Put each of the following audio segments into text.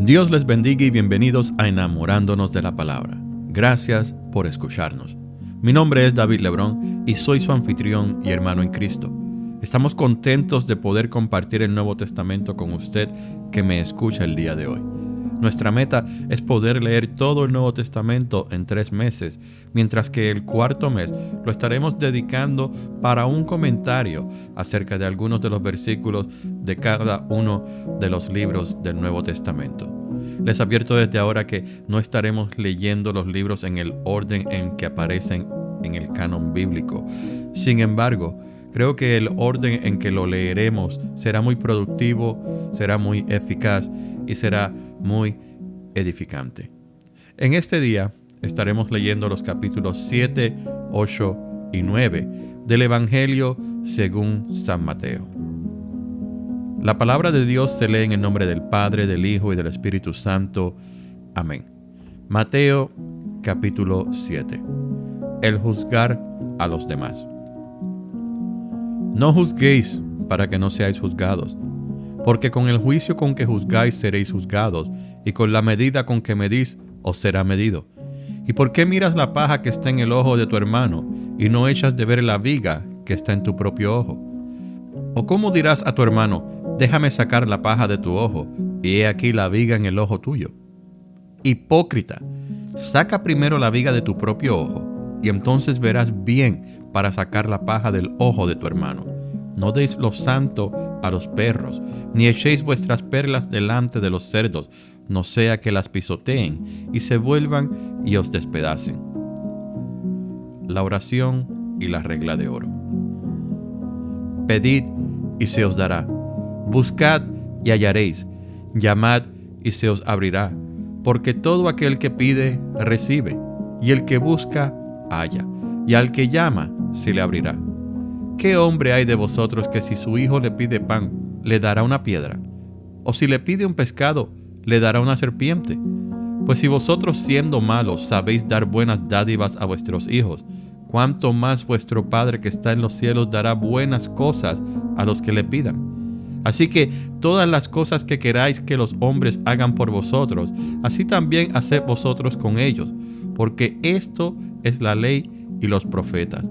Dios les bendiga y bienvenidos a Enamorándonos de la Palabra. Gracias por escucharnos. Mi nombre es David Lebrón y soy su anfitrión y hermano en Cristo. Estamos contentos de poder compartir el Nuevo Testamento con usted que me escucha el día de hoy. Nuestra meta es poder leer todo el Nuevo Testamento en 3 meses, mientras que el cuarto mes lo estaremos dedicando para un comentario acerca de algunos de los versículos de cada uno de los libros del Nuevo Testamento. Les advierto desde ahora que no estaremos leyendo los libros en el orden en que aparecen en el canon bíblico. Sin embargo, creo que el orden en que lo leeremos será muy productivo, será muy eficaz y será muy edificante. En este día estaremos leyendo los capítulos 7, 8 y 9 del Evangelio según San Mateo. La palabra de Dios se lee en el nombre del Padre, del Hijo y del Espíritu Santo. Amén. Mateo capítulo 7. El juzgar a los demás. No juzguéis para que no seáis juzgados, porque con el juicio con que juzgáis seréis juzgados, y con la medida con que medís os será medido. ¿Y por qué miras la paja que está en el ojo de tu hermano, y no echas de ver la viga que está en tu propio ojo? ¿O cómo dirás a tu hermano, déjame sacar la paja de tu ojo, y he aquí la viga en el ojo tuyo? Hipócrita, saca primero la viga de tu propio ojo, y entonces verás bien para sacar la paja del ojo de tu hermano. No deis lo santo a los perros, ni echéis vuestras perlas delante de los cerdos, no sea que las pisoteen y se vuelvan y os despedacen. La oración y la regla de oro. Pedid y se os dará. Buscad y hallaréis. Llamad y se os abrirá. Porque todo aquel que pide, recibe. Y el que busca, halla. Y al que llama, se le abrirá. ¿Qué hombre hay de vosotros que si su hijo le pide pan, le dará una piedra? ¿O si le pide un pescado, le dará una serpiente? Pues si vosotros siendo malos sabéis dar buenas dádivas a vuestros hijos, ¿cuánto más vuestro Padre que está en los cielos dará buenas cosas a los que le pidan? Así que todas las cosas que queráis que los hombres hagan por vosotros, así también haced vosotros con ellos, porque esto es la ley y los profetas.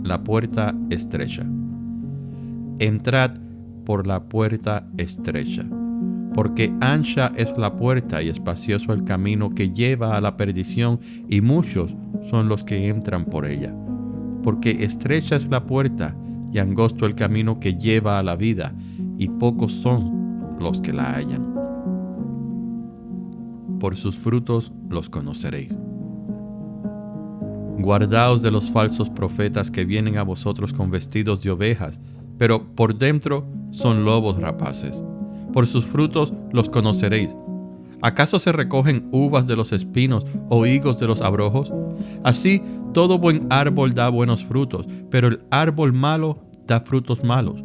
La puerta estrecha. Entrad por la puerta estrecha, porque ancha es la puerta y espacioso el camino que lleva a la perdición, y muchos son los que entran por ella. Porque estrecha es la puerta y angosto el camino que lleva a la vida, y pocos son los que la hallan. Por sus frutos los conoceréis. Guardaos de los falsos profetas que vienen a vosotros con vestidos de ovejas, pero por dentro son lobos rapaces. Por sus frutos los conoceréis. ¿Acaso se recogen uvas de los espinos o higos de los abrojos? Así todo buen árbol da buenos frutos, pero el árbol malo da frutos malos.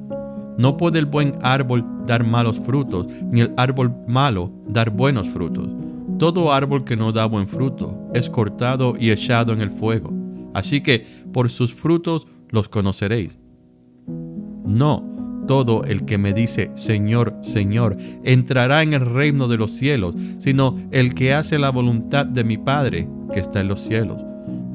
No puede el buen árbol dar malos frutos, ni el árbol malo dar buenos frutos. Todo árbol que no da buen fruto es cortado y echado en el fuego. Así que por sus frutos los conoceréis. No todo el que me dice, Señor, Señor, entrará en el reino de los cielos, sino el que hace la voluntad de mi Padre que está en los cielos.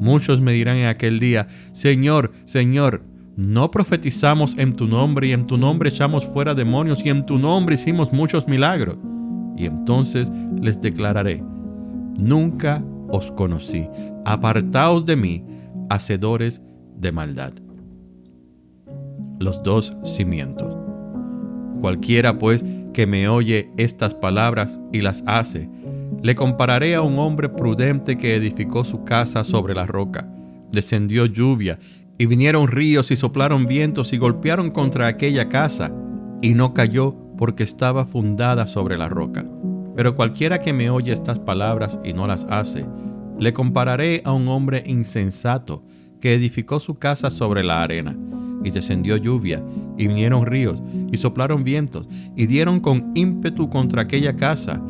Muchos me dirán en aquel día, Señor, Señor, ¿no profetizamos en tu nombre y en tu nombre echamos fuera demonios y en tu nombre hicimos muchos milagros? Y entonces les declararé, nunca os conocí, apartaos de mí, hacedores de maldad. Los 2 cimientos. Cualquiera pues que me oye estas palabras y las hace, le compararé a un hombre prudente que edificó su casa sobre la roca. Descendió lluvia y vinieron ríos y soplaron vientos y golpearon contra aquella casa, y no cayó porque estaba fundada sobre la roca. Pero cualquiera que me oye estas palabras y no las hace, le compararé a un hombre insensato que edificó su casa sobre la arena. Y descendió lluvia, y vinieron ríos, y soplaron vientos, y dieron con ímpetu contra aquella casa,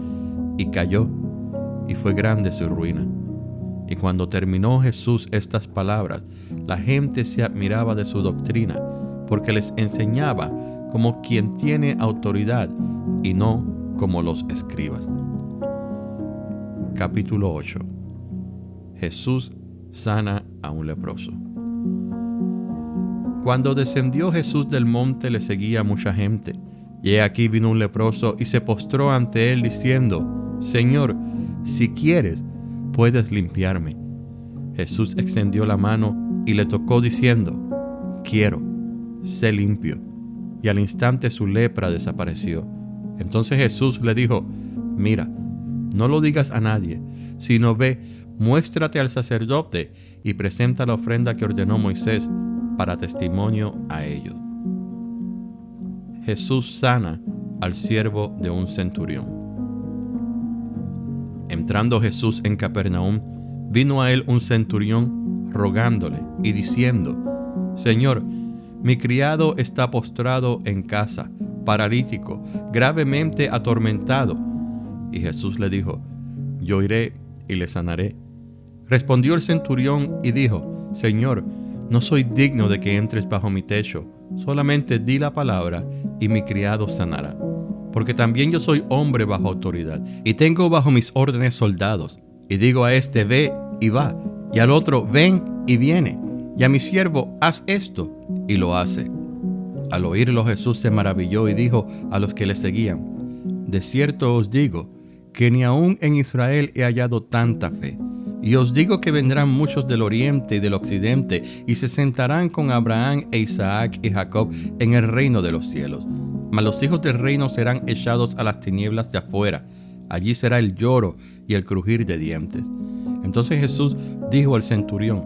y cayó, y fue grande su ruina. Y cuando terminó Jesús estas palabras, la gente se admiraba de su doctrina, porque les enseñaba como quien tiene autoridad y no como los escribas. Capítulo 8. Jesús sana a un leproso. Cuando descendió Jesús del monte, le seguía mucha gente. Y he aquí vino un leproso y se postró ante él diciendo: Señor, si quieres, puedes limpiarme. Jesús extendió la mano y le tocó diciendo: Quiero, sé limpio. Y al instante su lepra desapareció. Entonces Jesús le dijo: Mira, no lo digas a nadie, sino ve, muéstrate al sacerdote y presenta la ofrenda que ordenó Moisés para testimonio a ellos. Jesús sana al siervo de un centurión. Entrando Jesús en Capernaum, vino a él un centurión rogándole y diciendo: Señor, mi criado está postrado en casa, paralítico, gravemente atormentado. Y Jesús le dijo: Yo iré y le sanaré. Respondió el centurión y dijo: Señor, no soy digno de que entres bajo mi techo, solamente di la palabra y mi criado sanará. Porque también yo soy hombre bajo autoridad, y tengo bajo mis órdenes soldados. Y digo a este: ve y va, y al otro: ven y viene, y a mi siervo: haz esto, y lo hace. Al oírlo Jesús se maravilló y dijo a los que le seguían: De cierto os digo, que ni aun en Israel he hallado tanta fe. Y os digo que vendrán muchos del oriente y del occidente, y se sentarán con Abraham e Isaac y Jacob en el reino de los cielos. Mas los hijos del reino serán echados a las tinieblas de afuera. Allí será el lloro y el crujir de dientes. Entonces Jesús dijo al centurión: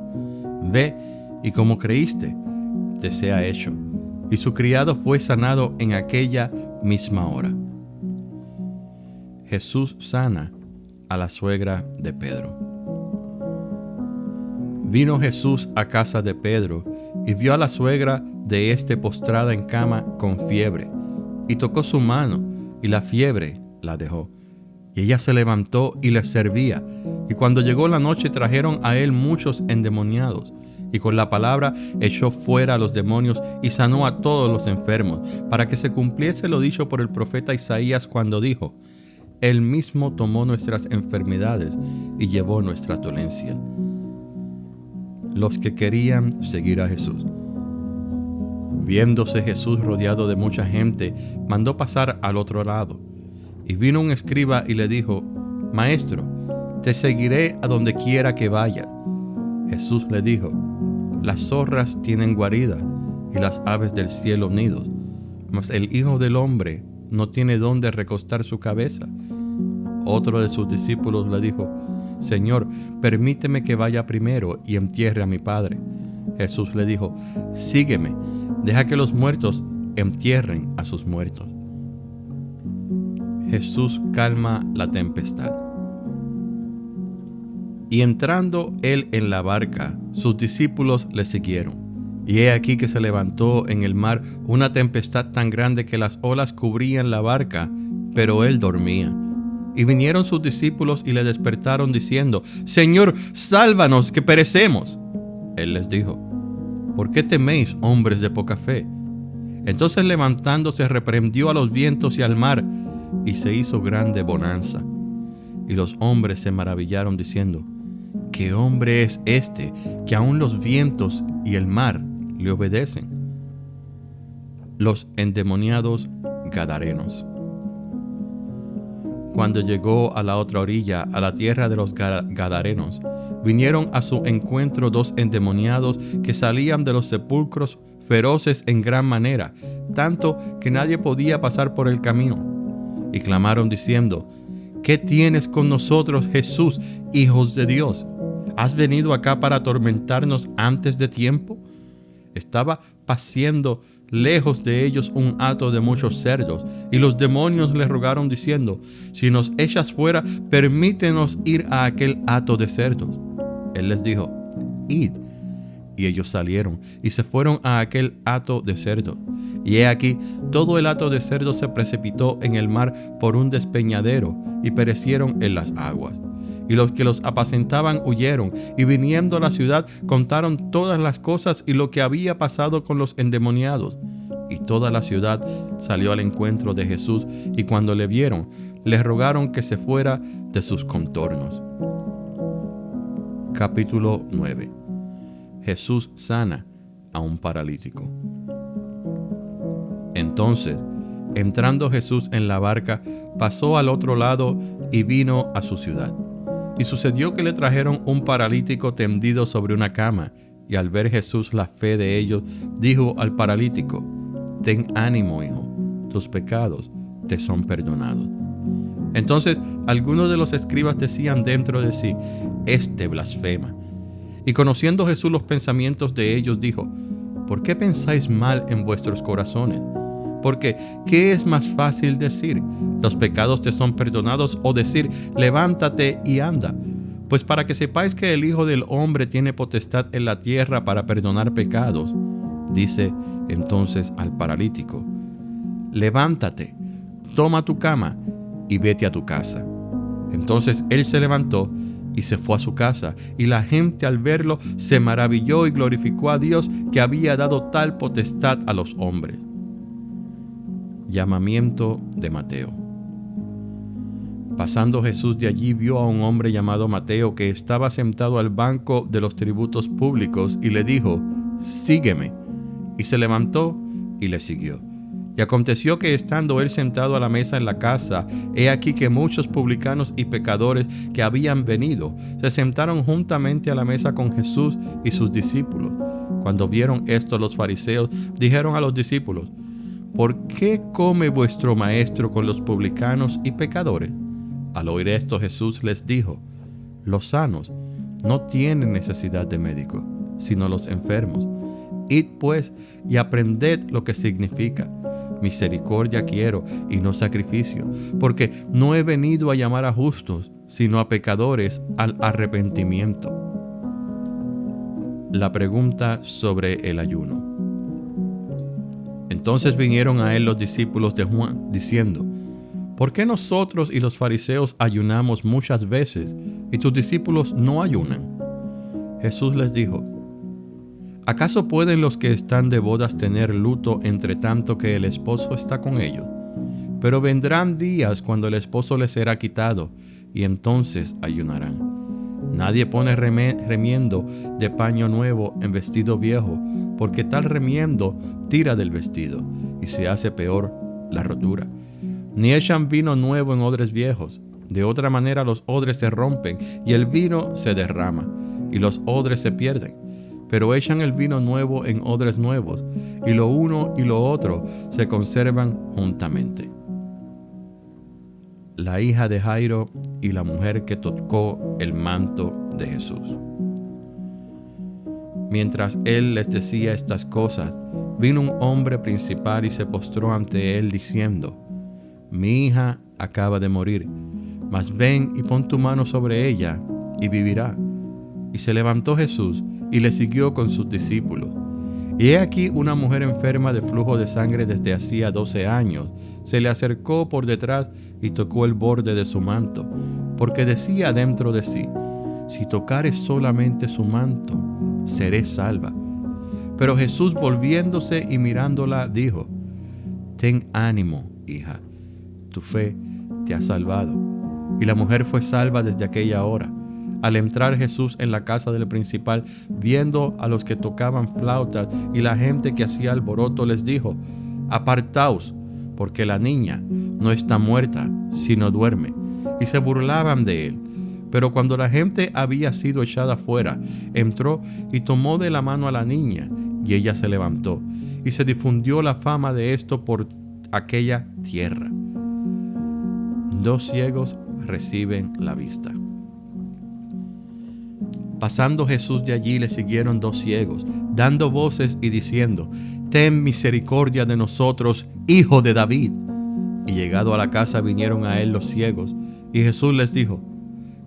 Ve, y como creíste, te sea hecho. Y su criado fue sanado en aquella misma hora. Jesús sana a la suegra de Pedro. Vino Jesús a casa de Pedro y vio a la suegra de éste postrada en cama con fiebre, y tocó su mano, y la fiebre la dejó. Y ella se levantó y les servía. Y cuando llegó la noche trajeron a él muchos endemoniados, y con la palabra echó fuera a los demonios y sanó a todos los enfermos, para que se cumpliese lo dicho por el profeta Isaías cuando dijo: Él mismo tomó nuestras enfermedades y llevó nuestras dolencias. Los que querían seguir a Jesús. Viéndose Jesús rodeado de mucha gente, mandó pasar al otro lado. Y vino un escriba y le dijo: Maestro, te seguiré a donde quiera que vayas. Jesús le dijo: Las zorras tienen guaridas y las aves del cielo nidos, mas el Hijo del Hombre no tiene dónde recostar su cabeza. Otro de sus discípulos le dijo: Señor, permíteme que vaya primero y entierre a mi padre. Jesús le dijo: Sígueme, deja que los muertos entierren a sus muertos. Jesús calma la tempestad. Y entrando él en la barca, sus discípulos le siguieron. Y he aquí que se levantó en el mar una tempestad tan grande que las olas cubrían la barca, pero él dormía. Y vinieron sus discípulos y le despertaron diciendo: Señor, sálvanos, que perecemos. Él les dijo: ¿Por qué teméis, hombres de poca fe? Entonces levantándose reprendió a los vientos y al mar, y se hizo grande bonanza. Y los hombres se maravillaron diciendo: ¿Qué hombre es este, que aun los vientos y el mar le obedecen? Los endemoniados gadarenos. Cuando llegó a la otra orilla, a la tierra de los gadarenos, vinieron a su encuentro dos endemoniados que salían de los sepulcros feroces en gran manera, tanto que nadie podía pasar por el camino. Y clamaron diciendo: ¿Qué tienes con nosotros, Jesús, hijos de Dios? ¿Has venido acá para atormentarnos antes de tiempo? Estaba paciendo lejos de ellos un hato de muchos cerdos, y los demonios le rogaron diciendo: Si nos echas fuera, permítenos ir a aquel hato de cerdos. Él les dijo: Id. Y ellos salieron y se fueron a aquel hato de cerdos. Y he aquí, todo el hato de cerdos se precipitó en el mar por un despeñadero, y perecieron en las aguas. Y los que los apacentaban huyeron, y viniendo a la ciudad contaron todas las cosas y lo que había pasado con los endemoniados. y toda la ciudad salió al encuentro de Jesús, y cuando le vieron, le rogaron que se fuera de sus contornos. Capítulo 9. Jesús sana a un paralítico. Entonces, entrando Jesús en la barca, pasó al otro lado y vino a su ciudad. Y sucedió que le trajeron un paralítico tendido sobre una cama, y al ver Jesús la fe de ellos, dijo al paralítico: «Ten ánimo, hijo, tus pecados te son perdonados». Entonces algunos de los escribas decían dentro de sí: «Este blasfema». Y conociendo Jesús los pensamientos de ellos, dijo: «¿Por qué pensáis mal en vuestros corazones? Porque, ¿qué es más fácil decir? ¿Los pecados te son perdonados? O decir, levántate y anda. Pues para que sepáis que el Hijo del Hombre tiene potestad en la tierra para perdonar pecados». Dice entonces al paralítico: «Levántate, toma tu cama y vete a tu casa». Entonces él se levantó y se fue a su casa, y la gente al verlo se maravilló y glorificó a Dios, que había dado tal potestad a los hombres. Llamamiento de Mateo. Pasando Jesús de allí, vio a un hombre llamado Mateo, que estaba sentado al banco de los tributos públicos, y le dijo: «Sígueme». Y se levantó y le siguió. Y aconteció que, estando él sentado a la mesa en la casa, he aquí que muchos publicanos y pecadores que habían venido se sentaron juntamente a la mesa con Jesús y sus discípulos. Cuando vieron esto, los fariseos dijeron a los discípulos: «¿Por qué come vuestro maestro con los publicanos y pecadores?». Al oír esto, Jesús les dijo: «Los sanos no tienen necesidad de médico, sino los enfermos. Id pues y aprended lo que significa: misericordia quiero y no sacrificio, porque no he venido a llamar a justos, sino a pecadores al arrepentimiento». La pregunta sobre el ayuno. Entonces vinieron a él los discípulos de Juan, diciendo: «¿Por qué nosotros y los fariseos ayunamos muchas veces, y tus discípulos no ayunan?». Jesús les dijo: ¿acaso pueden los que están de bodas tener luto entre tanto que el esposo está con ellos? Pero vendrán días cuando el esposo les será quitado, y entonces ayunarán. Nadie pone remiendo de paño nuevo en vestido viejo, porque tal remiendo tira del vestido, y se hace peor la rotura. Ni echan vino nuevo en odres viejos. De otra manera los odres se rompen, y el vino se derrama, y los odres se pierden. Pero echan el vino nuevo en odres nuevos, y lo uno y lo otro se conservan juntamente. La hija de Jairo y la mujer que tocó el manto de Jesús. Mientras él les decía estas cosas, vino un hombre principal y se postró ante él, diciendo: «Mi hija acaba de morir, mas ven y pon tu mano sobre ella y vivirá». Y se levantó Jesús y le siguió con sus discípulos. Y he aquí una mujer enferma de flujo de sangre desde hacía 12 años, se le acercó por detrás y tocó el borde de su manto, porque decía dentro de sí: «Si tocare solamente su manto, seré salva». Pero Jesús, volviéndose y mirándola, dijo: «Ten ánimo, hija, tu fe te ha salvado». Y la mujer fue salva desde aquella hora. Al entrar Jesús en la casa del principal, viendo a los que tocaban flautas y la gente que hacía alboroto, les dijo: «Apartaos, porque la niña no está muerta, sino duerme». Y se burlaban de él. Pero cuando la gente había sido echada fuera, entró y tomó de la mano a la niña, y ella se levantó, y se difundió la fama de esto por aquella tierra. 2 ciegos reciben la vista. Pasando Jesús de allí, le siguieron 2 ciegos, dando voces y diciendo: «Ten misericordia de nosotros, Hijo de David». Y llegado a la casa, vinieron a él los ciegos, y Jesús les dijo: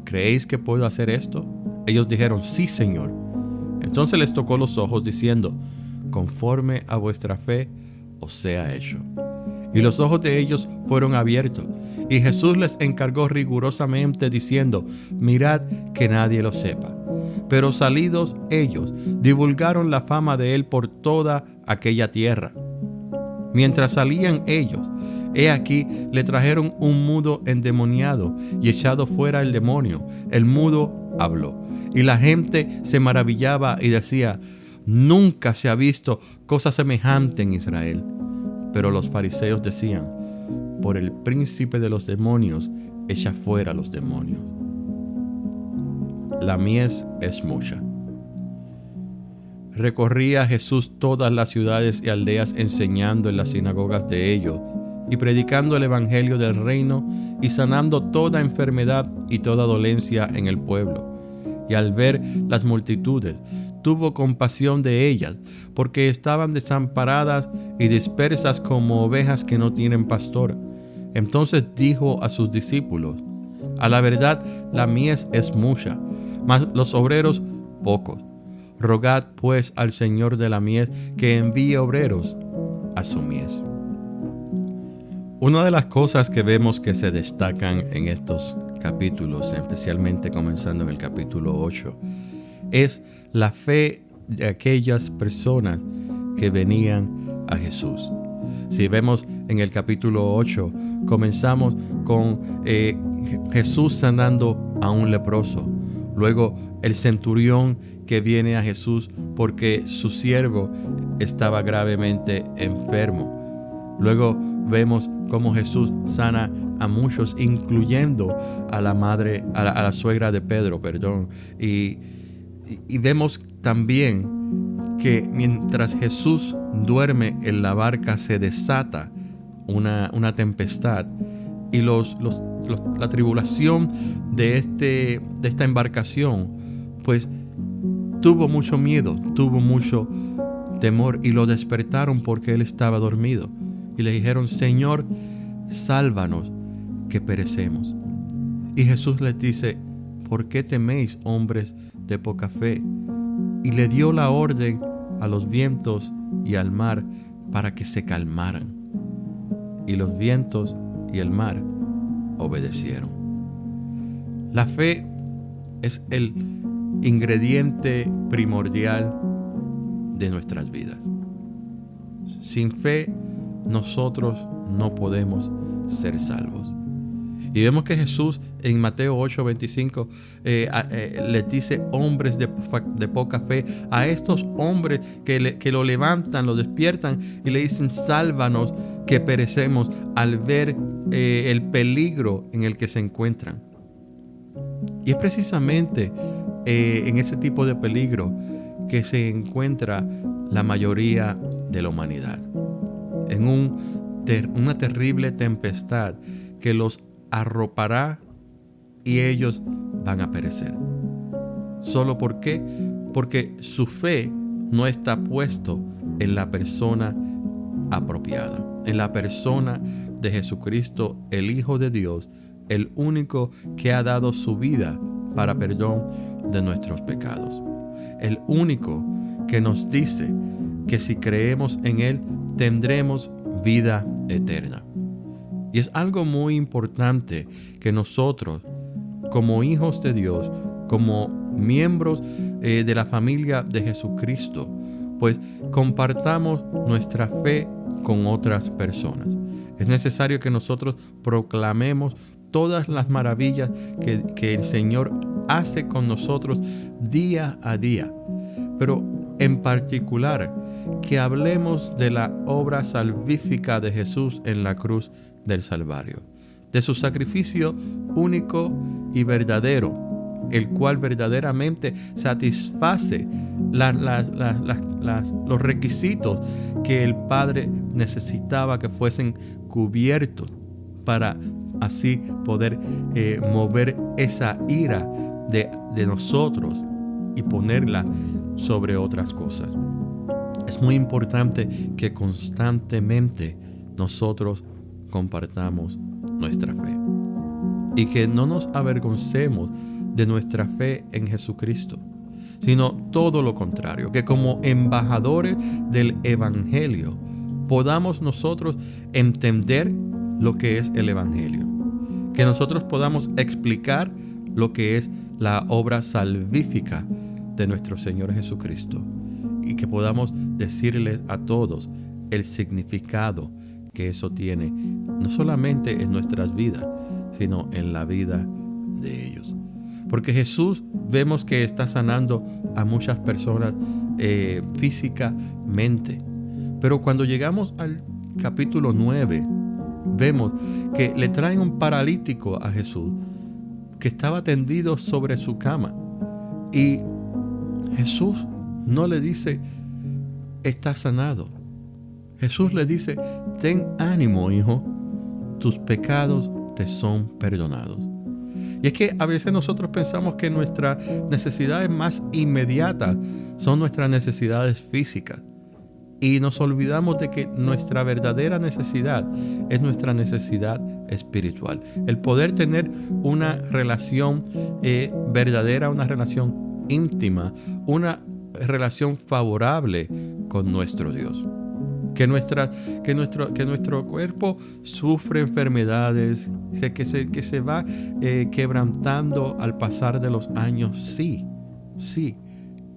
«¿Creéis que puedo hacer esto?». Ellos dijeron: «Sí, Señor». Entonces les tocó los ojos, diciendo: «Conforme a vuestra fe os sea hecho». Y los ojos de ellos fueron abiertos, y Jesús les encargó rigurosamente, diciendo: «Mirad que nadie lo sepa». Pero salidos ellos, divulgaron la fama de él por toda aquella tierra. Mientras salían ellos, he aquí, le trajeron un mudo endemoniado y echado fuera el demonio. El mudo habló. Y la gente se maravillaba y decía: nunca se ha visto cosa semejante en Israel. Pero los fariseos decían: por el príncipe de los demonios, echa fuera los demonios. La mies es mucha. Recorría Jesús todas las ciudades y aldeas, enseñando en las sinagogas de ellos y predicando el evangelio del reino y sanando toda enfermedad y toda dolencia en el pueblo. Y al ver las multitudes, tuvo compasión de ellas, porque estaban desamparadas y dispersas como ovejas que no tienen pastor. Entonces dijo a sus discípulos: a la verdad, la mies es mucha, mas los obreros pocos. Rogad pues al Señor de la mies que envíe obreros a su mies. Una de las cosas que vemos que se destacan en estos capítulos, especialmente comenzando en el capítulo 8, es la fe de aquellas personas que venían a Jesús. Si vemos en el capítulo 8, comenzamos con Jesús sanando a un leproso. Luego el centurión que viene a Jesús porque su siervo estaba gravemente enfermo. Luego vemos cómo Jesús sana a muchos, incluyendo a la madre, a la suegra de Pedro, y vemos también que mientras Jesús duerme en la barca se desata una tempestad, y la tribulación de esta embarcación pues tuvo mucho miedo, tuvo mucho temor, y lo despertaron porque él estaba dormido y le dijeron: Señor, sálvanos que perecemos. Y Jesús les dice: ¿por qué teméis, hombres de poca fe? Y le dio la orden a los vientos y al mar para que se calmaran. Y los vientos y el mar obedecieron. La fe es el ingrediente primordial de nuestras vidas. Sin fe, nosotros no podemos ser salvos. Y vemos que Jesús en Mateo 8:25 les dice: hombres de poca fe, a estos hombres que lo levantan, lo despiertan y le dicen: sálvanos que perecemos, al ver el peligro en el que se encuentran. Y es precisamente en ese tipo de peligro que se encuentra la mayoría de la humanidad, en una terrible tempestad que los arropará y ellos van a perecer. ¿Solo por qué? Porque su fe no está puesto en la persona apropiada, en la persona de Jesucristo, el Hijo de Dios, el único que ha dado su vida para perdón de nuestros pecados, el único que nos dice que si creemos en Él tendremos vida eterna. Y es algo muy importante que nosotros, como hijos de Dios, como miembros de la familia de Jesucristo, pues compartamos nuestra fe con otras personas. Es necesario que nosotros proclamemos todas las maravillas que el Señor hace con nosotros día a día, pero en particular que hablemos de la obra salvífica de Jesús en la cruz del Calvario, de su sacrificio único y verdadero, el cual verdaderamente satisface los requisitos que el Padre necesitaba que fuesen cubiertos para así poder mover esa ira de nosotros y ponerla sobre otras cosas. Es muy importante que constantemente nosotros compartamos nuestra fe y que no nos avergoncemos de nuestra fe en Jesucristo, sino todo lo contrario, que como embajadores del Evangelio podamos nosotros entender lo que es el Evangelio, que nosotros podamos explicar lo que es la obra salvífica de nuestro Señor Jesucristo, y que podamos decirles a todos: el significado que eso tiene, no solamente en nuestras vidas, sino en la vida de ellos. Porque Jesús vemos que está sanando a muchas personas físicamente. Pero cuando llegamos al capítulo 9, vemos que le traen un paralítico a Jesús que estaba tendido sobre su cama. Y Jesús no le dice, está sanado. Jesús le dice, ten ánimo, hijo, tus pecados te son perdonados. Y es que a veces nosotros pensamos que nuestras necesidades más inmediatas son nuestras necesidades físicas. Y nos olvidamos de que nuestra verdadera necesidad es nuestra necesidad espiritual. El poder tener una relación verdadera, una relación íntima, una relación favorable con nuestro Dios. Que nuestro cuerpo sufre enfermedades, que se va quebrantando al pasar de los años. Sí.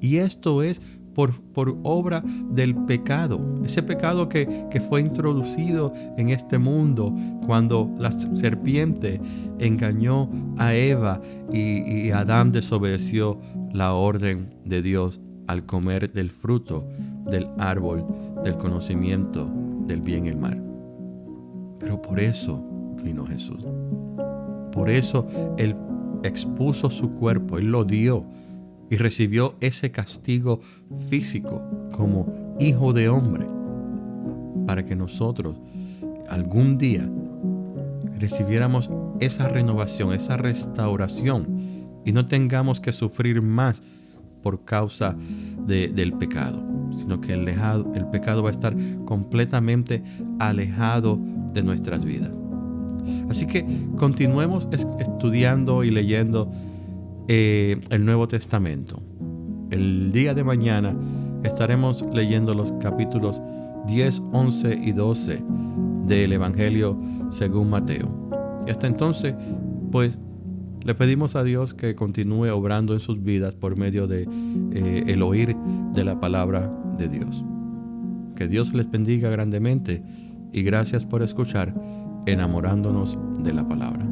Y esto es por obra del pecado. Ese pecado que fue introducido en este mundo cuando la serpiente engañó a Eva y Adán desobedeció la orden de Dios al comer del fruto del árbol del conocimiento del bien y el mal. Pero por eso vino Jesús. Por eso Él expuso su cuerpo, Él lo dio y recibió ese castigo físico como hijo de hombre, para que nosotros algún día recibiéramos esa renovación, esa restauración y no tengamos que sufrir más por causa del pecado, sino que el pecado va a estar completamente alejado de nuestras vidas. Así que continuemos estudiando y leyendo el Nuevo Testamento. El día de mañana estaremos leyendo los capítulos 10, 11 y 12 del Evangelio según Mateo. Y hasta entonces, pues, le pedimos a Dios que continúe obrando en sus vidas por medio de el oír de la palabra de Dios. Que Dios les bendiga grandemente y gracias por escuchar Enamorándonos de la Palabra.